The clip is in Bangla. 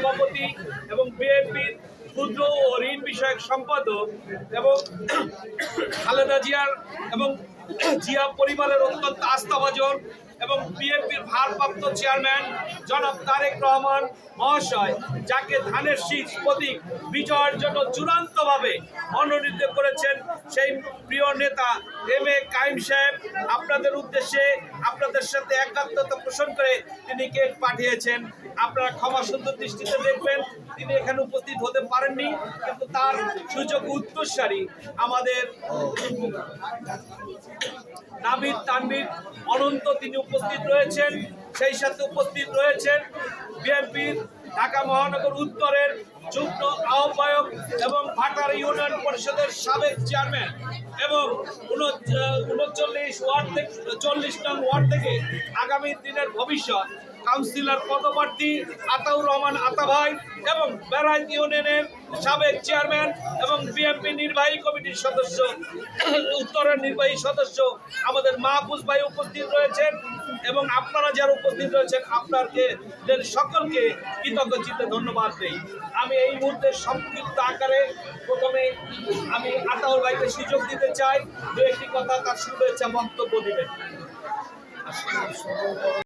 সভাপতি এবং বিএনপির ক্ষুদ্র ও ঋণ বিষয়ক সম্পাদক এবং খালেদা জিয়ার এবং জিয়া পরিবারের অত্যন্ত আস্থাভাজন এবং বিএনপির ভারপ্রাপ্ত চেয়ারম্যান জনাব তারেক রহমান মহাশয়, যাকে ধানের শীষ প্রতীক বিজয়ের জন্য চূড়ান্তভাবে মনোনীত করেছেন, সেই প্রিয় নেতা এম এ কাইম সাহেব আপনাদের উদ্দেশ্যে আপনাদের সাথে একাত্মতা পোষণ করে তিনি কেক পাঠিয়েছেন। আপনারা ক্ষমা সুন্দর দৃষ্টিতে দেখবেন, তিনি এখানে উপস্থিত হতে পারেননি, কিন্তু তার সুযোগ্য উত্তরসারী আমাদের নাবিদ তানবির অনন্ত তিনি উপস্থিত রয়েছেন। সেই সাথে উপস্থিত রয়েছেন বিএনপির ঢাকা মহানগর উত্তরের যুগ্ম আহ্বায়ক এবং ভাটার ইউনিয়ন পরিষদের সাবেক চেয়ারম্যান এবং 39 নং ওয়ার্ড থেকে আগামী দিনের ভবিষ্যৎ কাউন্সিলর পদপ্রার্থী আতাউর রহমান আতা ভাই এবং বেড়াইত ইউনিয়নের সাবেক চেয়ারম্যান এবং বিএনপি নির্বাহী কমিটির সদস্য, উত্তরের নির্বাহী সদস্য আমাদের মাহফুজ ভাই উপস্থিত রয়েছেন এবং আপনারা যারা উপস্থিত রয়েছেন আপনাদের সকলকে কৃতজ্ঞ চিত্তে ধন্যবাদ দেই। আমি এই মুহূর্তে সংক্ষিপ্ত আকারে প্রথমে আমি আতাউর ভাইকে সুযোগ দিতে চাই, দু একটি কথা তার শুভেচ্ছা বক্তব্য দিবেন।